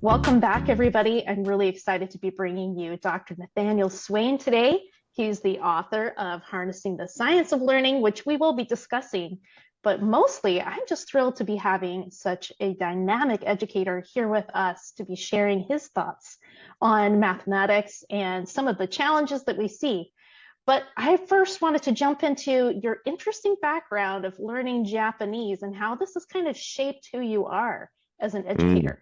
Welcome back, everybody. I'm really excited to be bringing you Dr. Nathaniel Swain today. He's the author of Harnessing the Science of Learning, which we will be discussing. But mostly, I'm just thrilled to be having such a dynamic educator here with us to be sharing his thoughts on mathematics and some of the challenges that we see. But I first wanted to jump into your interesting background of learning Japanese and how this has kind of shaped who you are as an Mm. educator.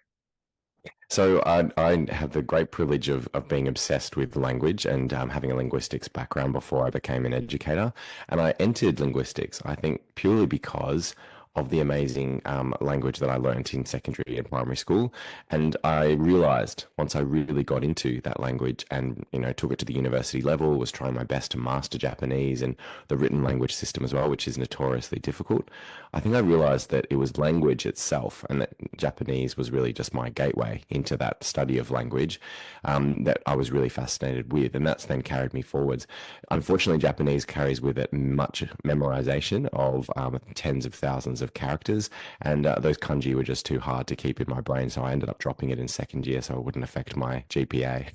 So I had the great privilege of being obsessed with language and having a linguistics background before I became an educator. And I entered linguistics, I think, purely because of the amazing language that I learned in secondary and primary school. And I realized once I really got into that language and, took it to the university level, was trying my best to master Japanese and the written language system as well, which is notoriously difficult. I think I realized that it was language itself and that Japanese was really just my gateway into that study of language that I was really fascinated with. And that's then carried me forwards. Unfortunately, Japanese carries with it much memorization of tens of thousands of characters, and those kanji were just too hard to keep in my brain. So I ended up dropping it in second year so it wouldn't affect my GPA.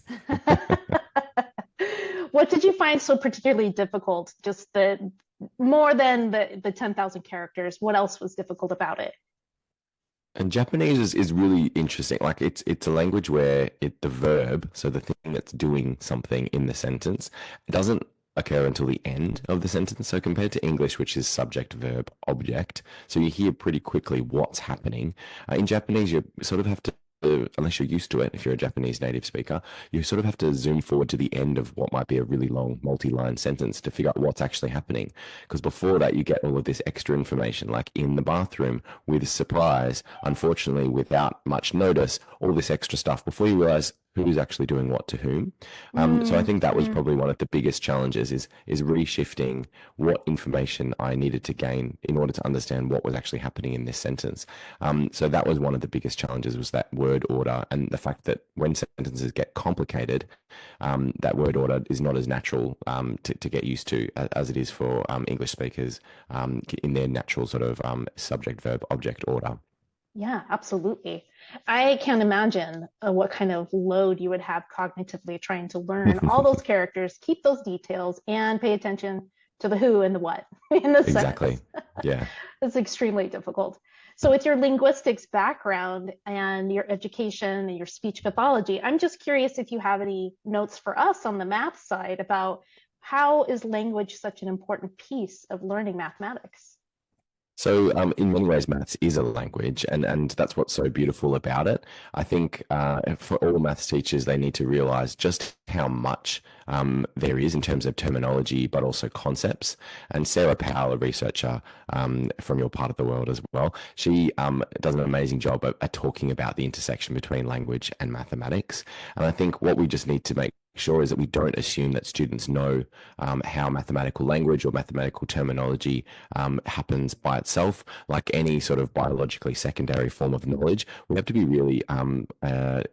What did you find so particularly difficult? Just the more than the 10,000 characters, what else was difficult about it? And Japanese is really interesting. Like it's a language where the verb, so the thing that's doing something in the sentence, it doesn't occur until the end of the sentence. So compared to English, which is subject, verb, object, so you hear pretty quickly what's happening. In Japanese, you sort of have to, unless you're used to it, if you're a Japanese native speaker, you sort of have to zoom forward to the end of what might be a really long multi-line sentence to figure out what's actually happening. Because before that, you get all of this extra information, like in the bathroom with surprise, unfortunately, without much notice, all this extra stuff before you realize who's actually doing what to whom. So I think that was Mm-hmm. probably one of the biggest challenges is reshifting what information I needed to gain in order to understand what was actually happening in this sentence. So that was one of the biggest challenges, was that word order and the fact that when sentences get complicated, that word order is not as natural to get used to as it is for English speakers in their natural sort of subject, verb, object order. Yeah, absolutely. I can't imagine what kind of load you would have cognitively trying to learn all those characters, keep those details, and pay attention to the who and the what in the Exactly. sentence. Yeah. It's extremely difficult. So, with your linguistics background and your education and your speech pathology, I'm just curious if you have any notes for us on the math side about how is language such an important piece of learning mathematics? So, in many ways, maths is a language, and that's what's so beautiful about it. I think for all maths teachers, they need to realize just how much there is in terms of terminology, but also concepts. And Sarah Powell, a researcher from your part of the world as well, she does an amazing job at talking about the intersection between language and mathematics. And I think what we just need to make sure is that we don't assume that students know how mathematical language or mathematical terminology happens by itself. Like any sort of biologically secondary form of knowledge, we have to be really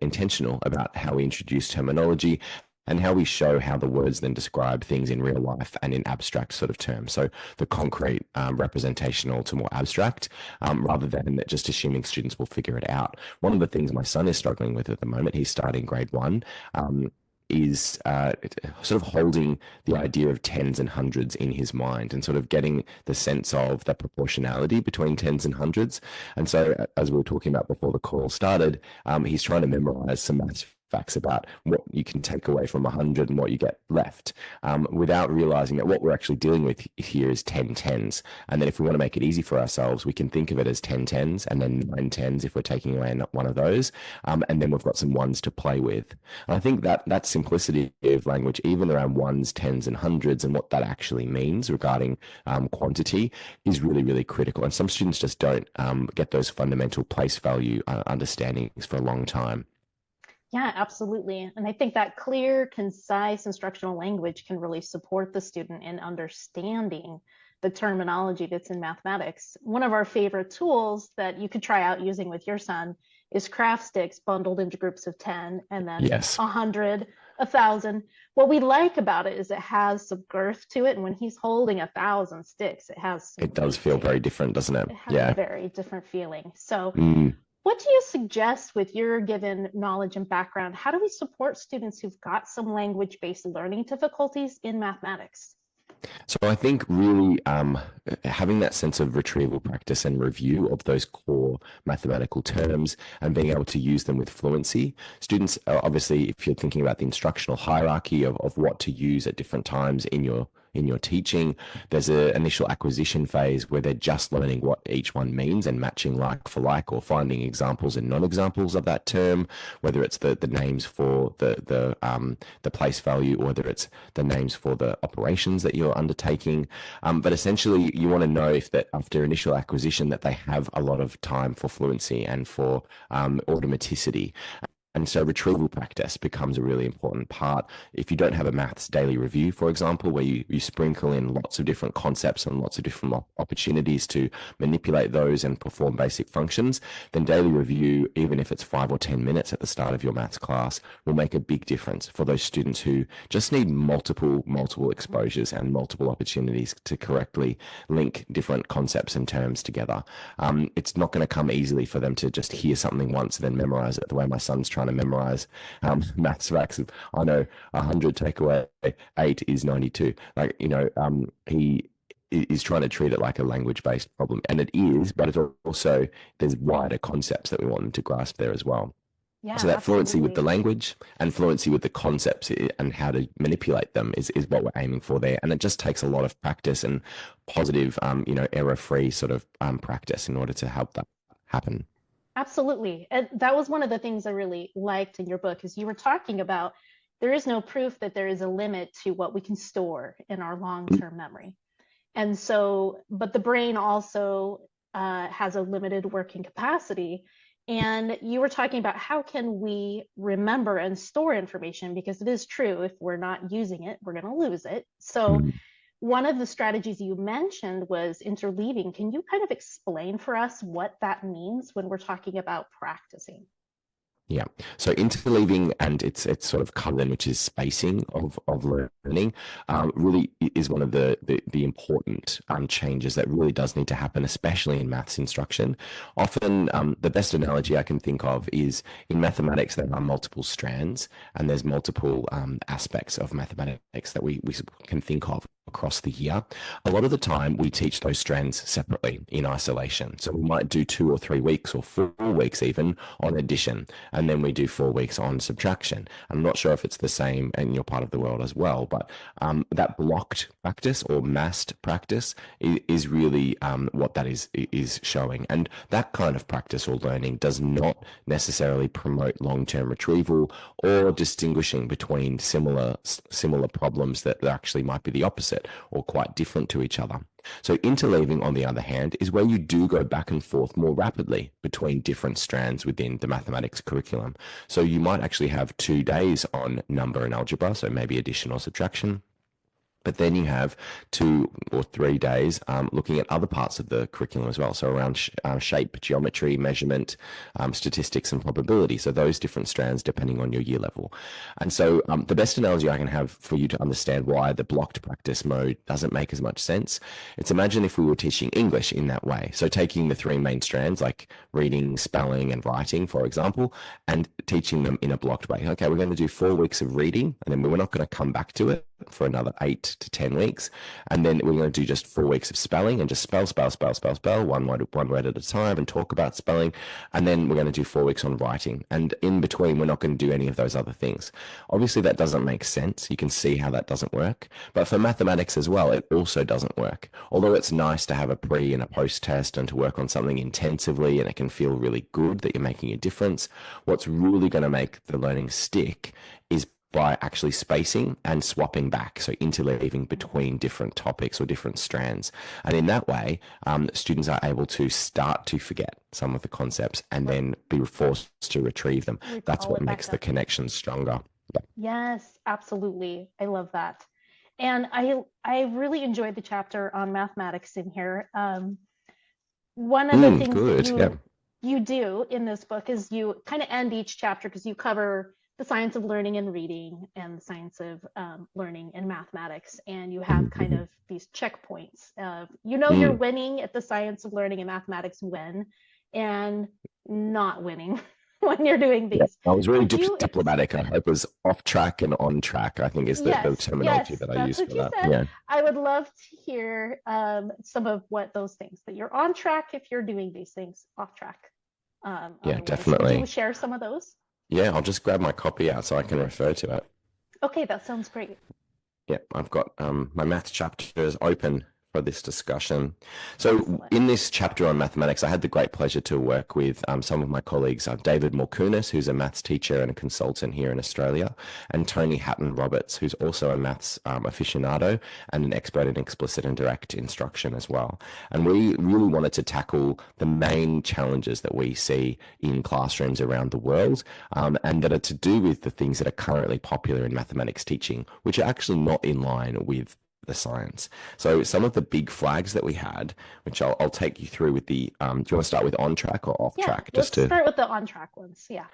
intentional about how we introduce terminology and how we show how the words then describe things in real life and in abstract sort of terms. So the concrete representational to more abstract, rather than just assuming students will figure it out. One of the things my son is struggling with at the moment, he's starting grade one, is sort of holding the idea of tens and hundreds in his mind and sort of getting the sense of the proportionality between tens and hundreds. And so, as we were talking about before the call started, he's trying to memorize some maths facts about what you can take away from 100 and what you get left, without realizing that what we're actually dealing with here is 10 tens. And then if we want to make it easy for ourselves, we can think of it as 10 tens and then 9 tens if we're taking away one of those. And then we've got some ones to play with. And I think that simplicity of language, even around ones, tens, and hundreds, and what that actually means regarding quantity, is really, really critical. And some students just don't get those fundamental place value understandings for a long time. Yeah, absolutely. And I think that clear, concise instructional language can really support the student in understanding the terminology that's in mathematics. One of our favorite tools that you could try out using with your son is craft sticks bundled into groups of 10 and then Yes, 100, 1,000. What we like about it is it has some girth to it. And when he's holding 1,000 sticks, it has some it does weight feel to very it. different, doesn't it? It has a Yeah. very different feeling. So Mm. What do you suggest with your given knowledge and background? How do we support students who've got some language-based learning difficulties in mathematics? So I think really having that sense of retrieval practice and review of those core mathematical terms and being able to use them with fluency. Students, obviously, if you're thinking about the instructional hierarchy of what to use at different times in your teaching, there's an initial acquisition phase where they're just learning what each one means and matching like for like, or finding examples and non-examples of that term, whether it's the names for the place value, or whether it's the names for the operations that you're undertaking. But essentially, you want to know if that after initial acquisition that they have a lot of time for fluency and for automaticity. And so retrieval practice becomes a really important part. If you don't have a maths daily review, for example, where you sprinkle in lots of different concepts and lots of different opportunities to manipulate those and perform basic functions, then daily review, even if it's 5 or 10 minutes at the start of your maths class, will make a big difference for those students who just need multiple exposures and multiple opportunities to correctly link different concepts and terms together. It's not going to come easily for them to just hear something once and then memorize it the way my son's trying to memorize maths facts. I know 100 take away 8 is 92. Like, he is trying to treat it like a language-based problem, and it is, but it's also, there's wider concepts that we want them to grasp there as well. Yeah, So that fluency with the absolutely. language and fluency with the concepts and how to manipulate them is what we're aiming for there. And it just takes a lot of practice and positive, error-free sort of practice in order to help that happen. Absolutely. And that was one of the things I really liked in your book is you were talking about there is no proof that there is a limit to what we can store in our long-term memory. And so, but the brain also has a limited working capacity. And you were talking about how can we remember and store information because it is true if we're not using it, we're going to lose it. So Mm. one of the strategies you mentioned was interleaving. Can you kind of explain for us what that means when we're talking about practicing? Yeah. So interleaving and its sort of cousin, which is spacing of learning, really is one of the important changes that really does need to happen, especially in maths instruction. Often, the best analogy I can think of is in mathematics, there are multiple strands and there's multiple aspects of mathematics that we can think of across the year. A lot of the time, we teach those strands separately in isolation. So we might do 2 or 3 weeks or 4 weeks even on addition, and then we do 4 weeks on subtraction. I'm not sure if it's the same in your part of the world as well, but that blocked practice or massed practice is really what that is showing. And that kind of practice or learning does not necessarily promote long-term retrieval or distinguishing between similar problems that actually might be the opposite or quite different to each other. So interleaving, on the other hand, is where you do go back and forth more rapidly between different strands within the mathematics curriculum. So you might actually have 2 days on number and algebra, so maybe addition or subtraction. But then you have 2 or 3 days looking at other parts of the curriculum as well. So around shape, geometry, measurement, statistics, and probability. So those different strands depending on your year level. And so the best analogy I can have for you to understand why the blocked practice mode doesn't make as much sense, it's imagine if we were teaching English in that way. So taking the three main strands like reading, spelling, and writing, for example, and teaching them in a blocked way. Okay, we're going to do 4 weeks of reading, and then we're not going to come back to it for another 8 to 10 weeks, and then we're going to do just 4 weeks of spelling and just spell one word at a time and talk about spelling, and then we're going to do 4 weeks on writing, and in between we're not going to do any of those other things. Obviously that doesn't make sense. You can see how that doesn't work, but for mathematics as well it also doesn't work. Although it's nice to have a pre and a post test and to work on something intensively and it can feel really good that you're making a difference, what's really going to make the learning stick is by actually spacing and swapping back, so interleaving between different topics or different strands. And in that way, students are able to start to forget some of the concepts and then be forced to retrieve them. That's Recall what it makes back the up. connection stronger. Yes, absolutely. I love that. And I really enjoyed the chapter on mathematics in here. One of the things that Good. Yeah. you do in this book is you kind of end each chapter because you cover the science of learning and reading and the science of learning and mathematics, and you have kind Mhm. of these checkpoints of you're Mm. winning at the science of learning and mathematics when, and not winning when you're doing Yeah, these. I was really Could you diplomatic. I hope it was off track and on track, I think is the Yes, terminology yes, that I that's use what for you that. said. Yeah. I would love to hear some of what those things that you're on track if you're doing these things off track. Yeah, Otherwise, could you definitely. share some of those? Yeah, I'll just grab my copy out so I can refer to it. Okay, that sounds great. Yeah, I've got my maths chapters open for this discussion. So Excellent. in this chapter on mathematics, I had the great pleasure to work with some of my colleagues, David Morkunis, who's a maths teacher and a consultant here in Australia, and Tony Hatton Roberts, who's also a maths aficionado and an expert in explicit and direct instruction as well. And we really wanted to tackle the main challenges that we see in classrooms around the world, and that are to do with the things that are currently popular in mathematics teaching, which are actually not in line with the science. So some of the big flags that we had, which I'll take you through with the, do you want to start with on track or off Yeah, track? Just let's to start with the on track ones. Yeah.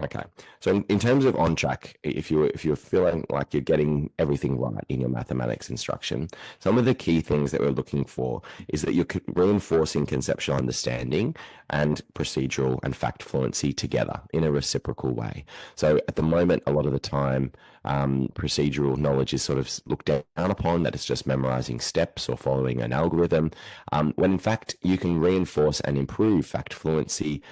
Okay. So in terms of on track, if you're feeling like you're getting everything right in your mathematics instruction, some of the key things that we're looking for is that you're reinforcing conceptual understanding and procedural and fact fluency together in a reciprocal way. So at the moment, a lot of the time, procedural knowledge is sort of looked down upon, that it's just memorizing steps or following an algorithm, when in fact you can reinforce and improve fact fluency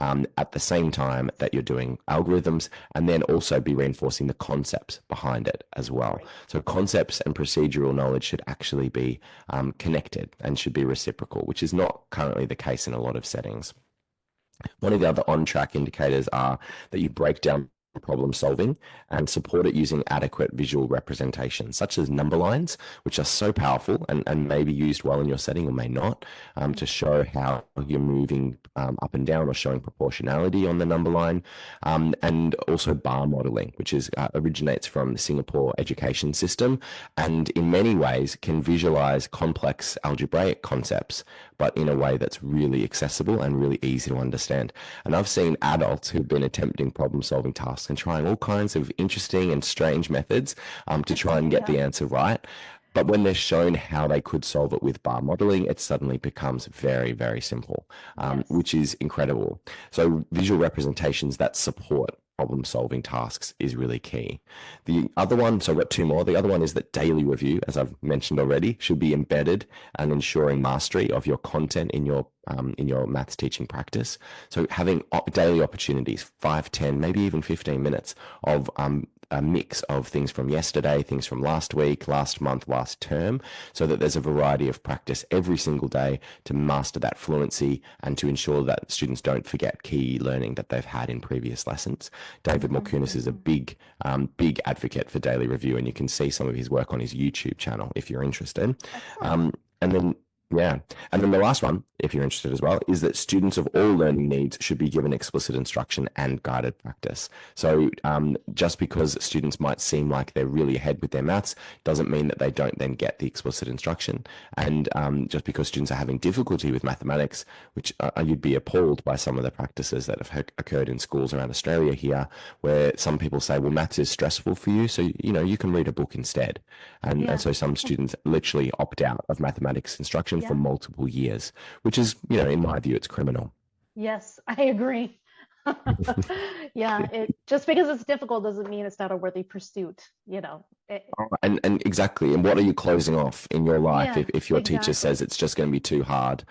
at the same time that you're doing algorithms, and then also be reinforcing the concepts behind it as well. Right. So concepts and procedural knowledge should actually be connected and should be reciprocal, which is not currently the case in a lot of settings. One of the other on-track indicators are that you break down problem solving and support it using adequate visual representation, such as number lines, which are so powerful and may be used well in your setting or may not, to show how you're moving up and down or showing proportionality on the number line, and also bar modeling, which is originates from the Singapore education system, and in many ways can visualize complex algebraic concepts, but in a way that's really accessible and really easy to understand. And I've seen adults who've been attempting problem solving tasks and trying all kinds of interesting and strange methods to try and get Yeah. the answer right. But when they're shown how they could solve it with bar modeling, it suddenly becomes very, very simple, Yes. which is incredible. So visual representations that support problem solving tasks is really key. The other one, so I've got two more. The other one is that daily review, as I've mentioned already, should be embedded and ensuring mastery of your content in your maths teaching practice. So having daily opportunities, 5, 10, maybe even 15 minutes of a mix of things from yesterday, things from last week, last month, last term, so that there's a variety of practice every single day to master that fluency and to ensure that students don't forget key learning that they've had in previous lessons. David Morkunis is a big advocate for daily review, and you can see some of his work on his YouTube channel if you're interested. Excellent. And then yeah. And then the last one, if you're interested as well, is that students of all learning needs should be given explicit instruction and guided practice. So just because students might seem like they're really ahead with their maths doesn't mean that they don't then get the explicit instruction. And just because students are having difficulty with mathematics, which you'd be appalled by some of the practices that have occurred in schools around Australia here, where some people say, well, maths is stressful for you, so you can read a book instead. And so some students literally opt out of mathematics instruction for Yeah. multiple years, which is, in my view, it's criminal. Yes, I agree. Yeah, it just because it's difficult doesn't mean it's not a worthy pursuit, And exactly. And what are you closing off in your life Yeah, if your teacher says exactly. it's just going to be too hard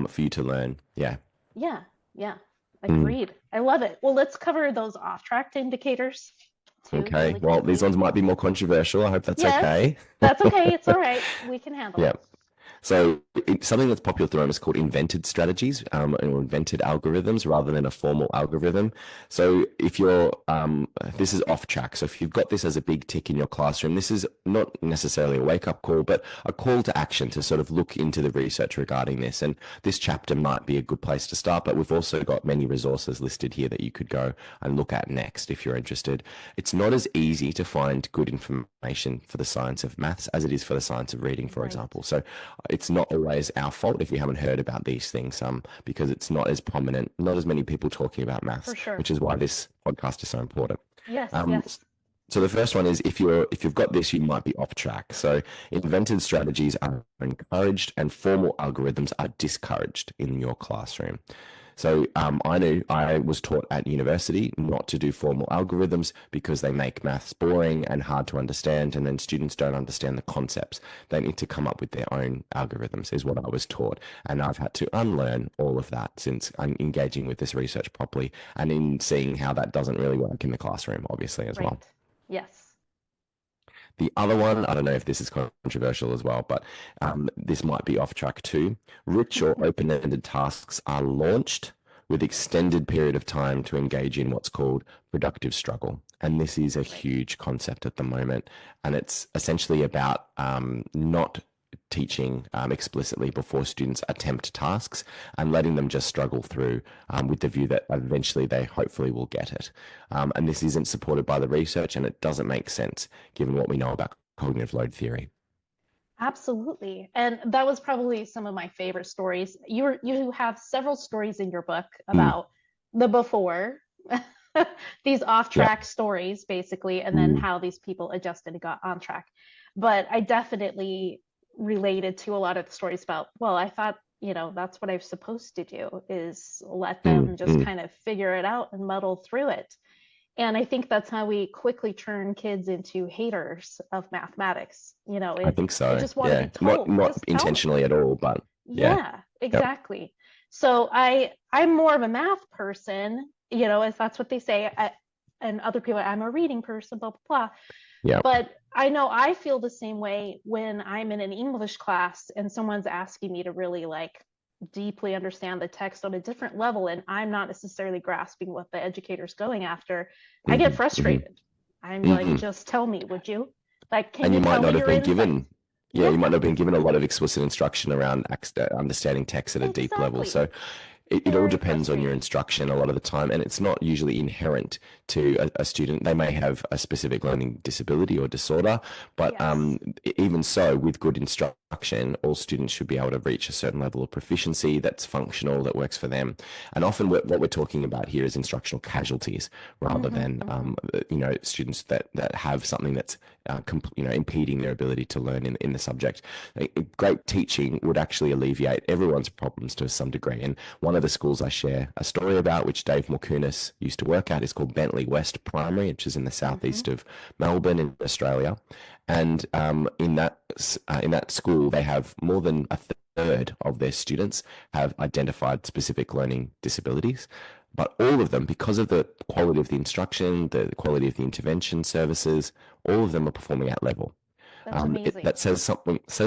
for you to learn? Yeah. Yeah, yeah. Mm. Agreed. I love it. Well, let's cover those off-track indicators too, Okay. really Well, these quickly. ones might be more controversial. I hope that's Yes, okay. that's okay. It's all right. We can handle Yeah. it. So something that's popular at the moment is called invented strategies, or invented algorithms rather than a formal algorithm. So if this is off track. So if you've got this as a big tick in your classroom, this is not necessarily a wake up call, but a call to action to sort of look into the research regarding this. And this chapter might be a good place to start, but we've also got many resources listed here that you could go and look at next if you're interested. It's not as easy to find good information for the science of maths as it is for the science of reading, for Right. example. So it's not always our fault if you haven't heard about these things, because it's not as prominent, not as many people talking about For maths, sure. which is why this podcast is so important. Yes, Um, yes. so the first one is if you've got this, you might be off track. So invented strategies are encouraged and formal algorithms are discouraged in your classroom. So I knew I was taught at university not to do formal algorithms because they make maths boring and hard to understand, and then students don't understand the concepts. They need to come up with their own algorithms, is what I was taught. And I've had to unlearn all of that since I'm engaging with this research properly and in seeing how that doesn't really work in the classroom, obviously, as well. Right. Yes. The other one, I don't know if this is controversial as well, but this might be off track too. Rich or open-ended tasks are launched with extended period of time to engage in what's called productive struggle. And this is a huge concept at the moment. And it's essentially about not teaching explicitly before students attempt tasks and letting them just struggle through with the view that eventually they hopefully will get it. And this isn't supported by the research, and it doesn't make sense given what we know about cognitive load theory. Absolutely. And that was probably some of my favorite stories. You have several stories in your book Mm, about the before, these yeah. off-track stories, basically, and then Mm, how these people adjusted and got on track. But I definitely related to a lot of the stories about, well, I thought, that's what I'm supposed to do is let them just mm. kind of figure it out and muddle through it. And I think that's how we quickly turn kids into haters of mathematics. I think They so. just want to be Yeah. Not told, not just tell me. intentionally at all, but yeah. Yeah, Yep. exactly. So I'm more of a math person, as that's what they say. And other people, I'm a reading person, blah, blah, blah. Yeah. But I know I feel the same way when I'm in an English class and someone's asking me to really like deeply understand the text on a different level, and I'm not necessarily grasping what the educator's going after. I get Hmm. Hmm. frustrated. I'm like, Hmm. just tell me, would you? Like, can And you you might tell me not have your been insights? given, yeah, Yeah, you might not have been given a lot of explicit instruction around understanding text at a deep level. exactly. So it all Very depends on your frustrating. instruction a lot of the time, and it's not usually inherent to a student. They may have a specific learning disability or disorder, but Yes. even so, with good instruction, all students should be able to reach a certain level of proficiency that's functional, that works for them. And often, what we're talking about here is instructional casualties rather Hmm, than hmm. students that have something that's impeding their ability to learn in the subject. Great teaching would actually alleviate everyone's problems to some degree. And one of the schools I share a story about, which Dave Morkunis used to work at, is called Bentley West Primary, which is in the Hmm. southeast of Melbourne in Australia. And in that school, they have more than a third of their students have identified specific learning disabilities. But all of them, because of the quality of the instruction, the quality of the intervention services, all of them are performing at level. That's amazing. That says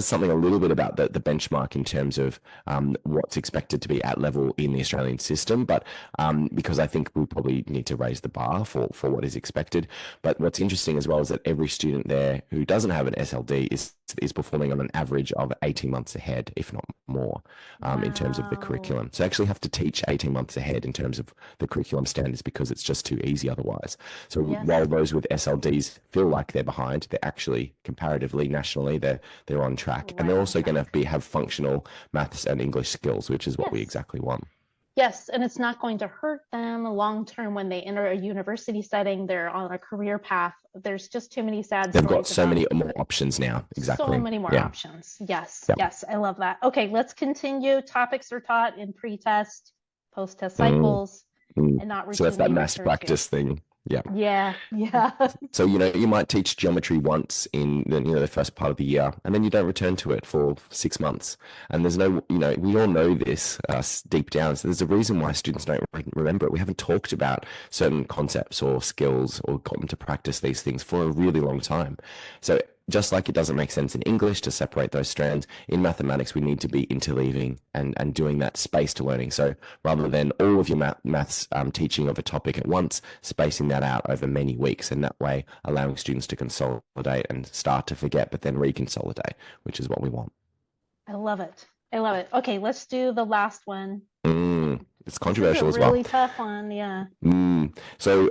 something a little bit about the benchmark in terms of what's expected to be at level in the Australian system. But because I think we probably need to raise the bar for what is expected. But what's interesting as well is that every student there who doesn't have an SLD is performing on an average of 18 months ahead, if not more, in terms of the Wow. curriculum. So actually have to teach 18 months ahead in terms of the curriculum standards because it's just too easy otherwise. So while Yes. those with SLDs feel like they're behind, they're actually comparatively nationally they're on track, and Right they're on also going to track. be have functional maths and English skills, which is what we Yes. exactly want. Yes, and it's not going to hurt them long term when they enter a university setting. They're on a career path. There's just too many sad They've got stories so about many more options now. so Exactly. many more Yeah. options. Yes, Yeah. yes, I love that. Okay, let's continue. Topics are taught in pre-test, post-test Mm, cycles, mm. and not So that's that routinely mass returned to. practice thing. Yeah. Yeah, yeah. So, you might teach geometry once in the first part of the year, and then you don't return to it for 6 months. And there's no, we all know this deep down. So there's a reason why students don't remember it. We haven't talked about certain concepts or skills or got them to practice these things for a really long time. So just like it doesn't make sense in English to separate those strands, in mathematics, we need to be interleaving and doing that spaced learning. So rather than all of your maths teaching of a topic at once, spacing that out over many weeks, and that way allowing students to consolidate and start to forget, but then reconsolidate, which is what we want. I love it. I love it. Okay, let's do the last one. It's This is a controversial as well. really tough one. Yeah. So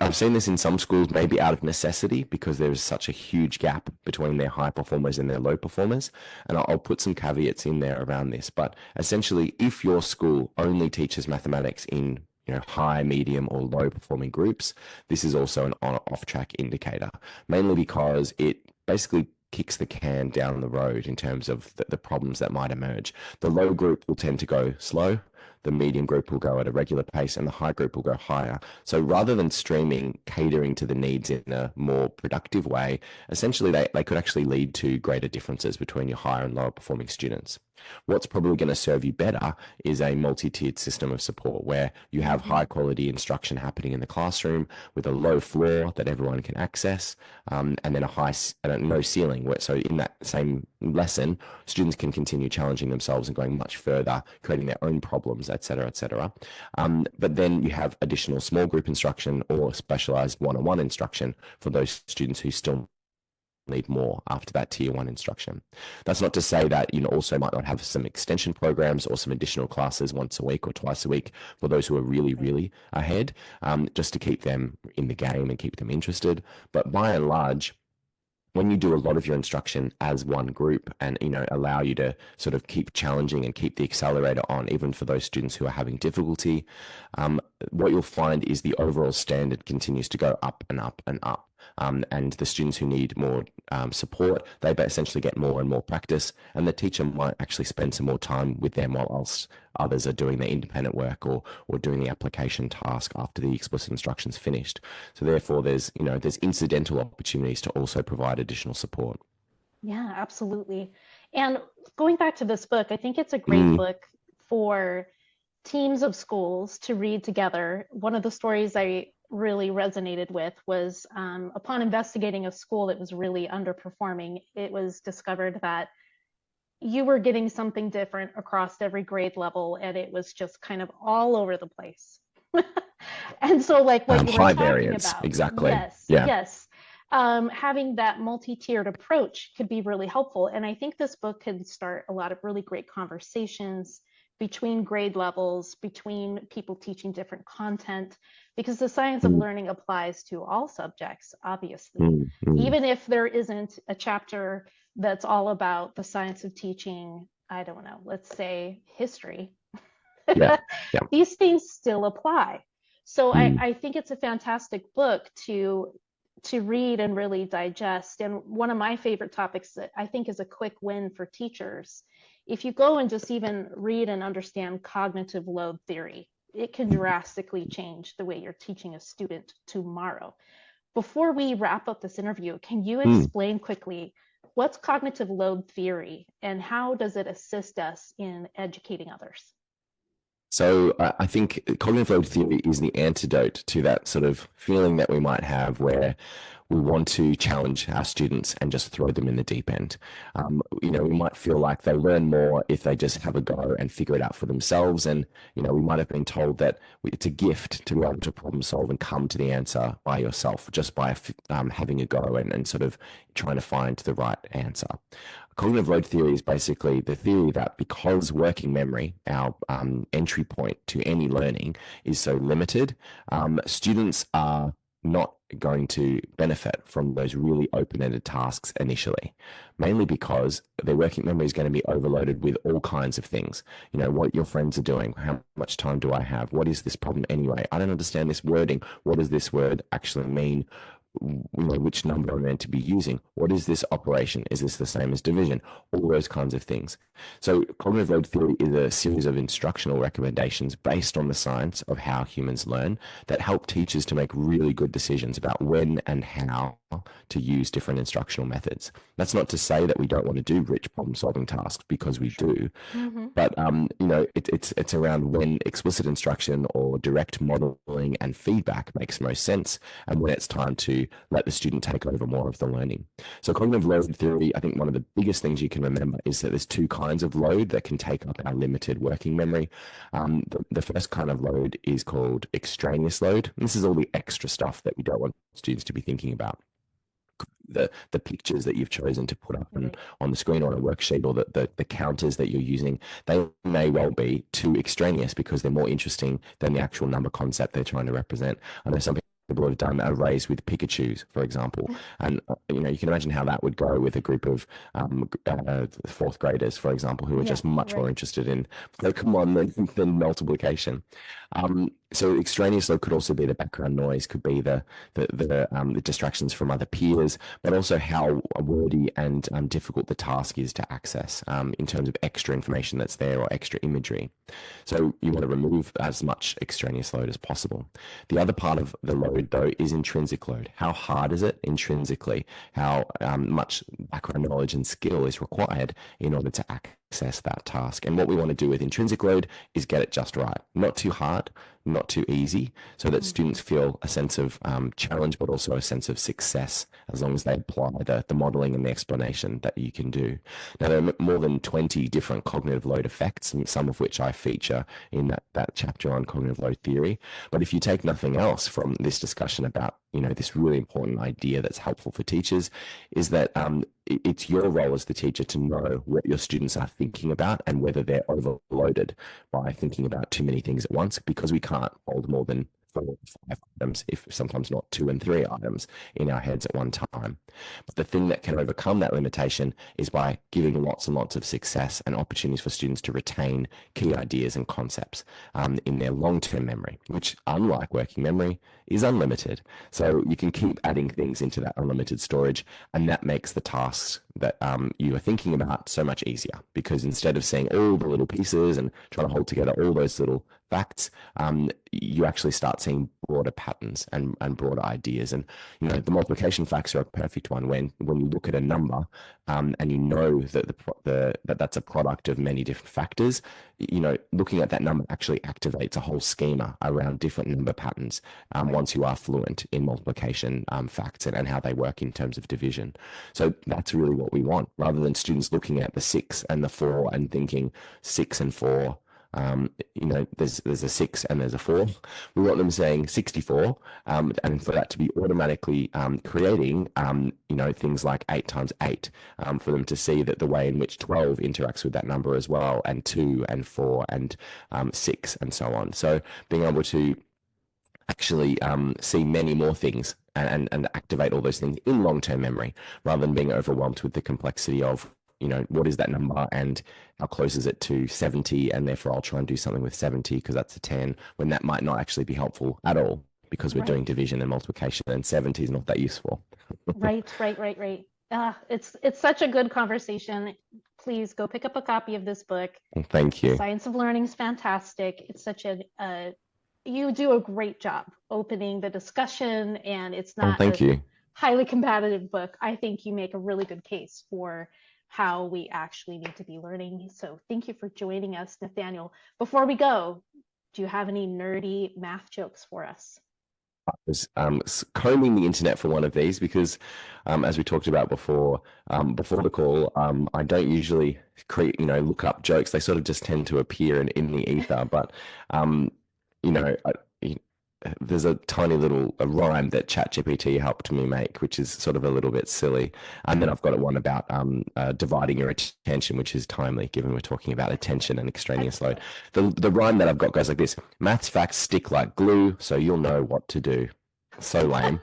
I've seen this in some schools, maybe out of necessity, because there is such a huge gap between their high performers and their low performers. And I'll put some caveats in there around this. But essentially, if your school only teaches mathematics in high, medium, or low performing groups, this is also an off track indicator, mainly because it basically kicks the can down the road in terms of the problems that might emerge. The low group will tend to go slow. the medium group will go at a regular pace, and the high group will go higher. So rather than streaming, catering to the needs in a more productive way, essentially they could actually lead to greater differences between your higher and lower performing students. What's probably going to serve you better is a multi-tiered system of support where you have high quality instruction happening in the classroom with a low floor that everyone can access, and then a no ceiling. So in that same lesson, students can continue challenging themselves and going much further, creating their own problems, etc., etc. But then you have additional small group instruction or specialized one-on-one instruction for those students who still need more after that tier one instruction. That's not to say that you also might not have some extension programs or some additional classes once a week or twice a week for those who are really, really ahead, just to keep them in the game and keep them interested. But by and large, when you do a lot of your instruction as one group and allow you to sort of keep challenging and keep the accelerator on, even for those students who are having difficulty, what you'll find is the overall standard continues to go up and up and up. And the students who need more support, they essentially get more and more practice, and the teacher might actually spend some more time with them whilst others are doing their independent work or doing the application task after the explicit instruction's finished. So therefore, there's incidental opportunities to also provide additional support. Yeah, absolutely. And going back to this book, I think it's a great book for teams of schools to read together. One of the stories I really resonated with was upon investigating a school that was really underperforming, it was discovered that you were getting something different across every grade level, and it was just kind of all over the place. And so like what you were high talking variance, about, exactly. Yes. Having that multi-tiered approach could be really helpful. And I think this book can start a lot of really great conversations between grade levels, between people teaching different content, because the science of learning applies to all subjects, obviously. Even if there isn't a chapter that's all about the science of teaching, I don't know, let's say history, these things still apply. So I think it's a fantastic book to read and really digest. And one of my favorite topics that I think is a quick win for teachers, if you go and just even read and understand cognitive load theory, it can drastically change the way you're teaching a student tomorrow. Before we wrap up this interview, can you explain quickly what's cognitive load theory and how does it assist us in educating others? So I think cognitive load theory is the antidote to that sort of feeling that we might have where we want to challenge our students and just throw them in the deep end. We might feel like they learn more if they just have a go and figure it out for themselves. And, we might have been told that it's a gift to be able to problem solve and come to the answer by yourself, just by having a go and sort of trying to find the right answer. Cognitive load theory is basically the theory that because working memory, our entry point to any learning, is so limited, students are not going to benefit from those really open-ended tasks initially, mainly because their working memory is going to be overloaded with all kinds of things. What your friends are doing, how much time do I have? What is this problem anyway? I don't understand this wording. What does this word actually mean? Which number I'm meant to be using. What is this operation? Is this the same as division? All those kinds of things. So cognitive load theory is a series of instructional recommendations based on the science of how humans learn that help teachers to make really good decisions about when and how to use different instructional methods. That's not to say that we don't want to do rich problem-solving tasks, because we do. But it's around when explicit instruction or direct modeling and feedback makes most sense, and when it's time to let the student take over more of the learning. So cognitive load theory, I think one of the biggest things you can remember is that there's two kinds of load that can take up our limited working memory. The first kind of load is called extraneous load. And this is all the extra stuff that we don't want students to be thinking about. The pictures that you've chosen to put up on the screen or on a worksheet, or the counters that you're using, they may well be too extraneous because they're more interesting than the actual number concept they're trying to represent. I know some people have done arrays with Pikachus, for example, and you can imagine how that would go with a group of fourth graders, for example, who are just much more interested in Pokemon than multiplication. So extraneous load could also be the background noise, could be the distractions from other peers, but also how wordy and difficult the task is to access in terms of extra information that's there or extra imagery. So you want to remove as much extraneous load as possible. The other part of the load, though, is intrinsic load. How hard is it intrinsically? How much background knowledge and skill is required in order to access that task? And what we want to do with intrinsic load is get it just right. Not too hard, not too easy, so that students feel a sense of challenge, but also a sense of success as long as they apply the modeling and the explanation that you can do. Now, there are more than 20 different cognitive load effects, and some of which I feature in that chapter on cognitive load theory. But if you take nothing else from this discussion about, this really important idea that's helpful for teachers, is that it's your role as the teacher to know what your students are thinking about and whether they're overloaded by thinking about too many things at once, because we can't hold more than 4 or 5 items, if sometimes not 2 and 3 items in our heads at one time. But the thing that can overcome that limitation is by giving lots and lots of success and opportunities for students to retain key ideas and concepts in their long-term memory, which, unlike working memory, is unlimited. So you can keep adding things into that unlimited storage, and that makes the tasks that you are thinking about so much easier, because instead of seeing all the little pieces and trying to hold together all those little facts, you actually start seeing broader patterns and broader ideas. And the multiplication facts are a perfect one. When you look at a number and you know that that's a product of many different factors, looking at that number actually activates a whole schema around different number patterns once you are fluent in multiplication facts and how they work in terms of division. So that's really what we want, rather than students looking at the 6 and the 4 and thinking 6 and 4. There's a 6 and there's a 4. We want them saying 64, and for that to be automatically creating, things like 8 times 8, for them to see that the way in which 12 interacts with that number as well, and 2 and 4 and 6 and so on. So being able to actually see many more things and activate all those things in long-term memory, rather than being overwhelmed with the complexity of, what is that number and how close is it to 70, and therefore I'll try and do something with 70 because that's a 10, when that might not actually be helpful at all, because we're doing division and multiplication, and 70 is not that useful. Right. It's such a good conversation. Please go pick up a copy of this book. Thank you. Science of Learning is fantastic. It's such you do a great job opening the discussion, and it's not thank you. highly competitive book. I think you make a really good case for how we actually need to be learning. So thank you for joining us, Nathaniel. Before we go, do you have any nerdy math jokes for us? I was combing the internet for one of these because, as we talked about before the call, I don't usually look up jokes. They sort of just tend to appear in the ether. But there's a tiny little rhyme that ChatGPT helped me make, which is sort of a little bit silly. And then I've got one about dividing your attention, which is timely given we're talking about attention and extraneous load. The rhyme that I've got goes like this: maths facts stick like glue, so you'll know what to do. So lame.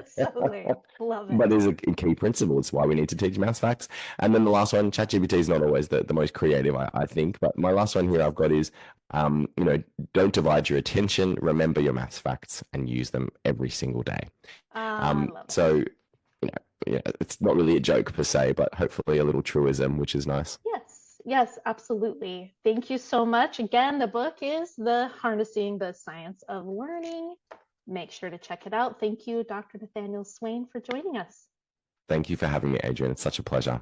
So lame. Love it. But there's a key principle. It's why we need to teach maths facts. And then the last one, ChatGPT is not always the most creative, I think. But my last one here I've got is, don't divide your attention. Remember your maths facts and use them every single day. So, it's not really a joke per se, but hopefully a little truism, which is nice. Yes, absolutely. Thank you so much. Again, the book is Harnessing the Science of Learning. Make sure to check it out. Thank you, Dr. Nathaniel Swain, for joining us. Thank you for having me, Adrianne. It's such a pleasure.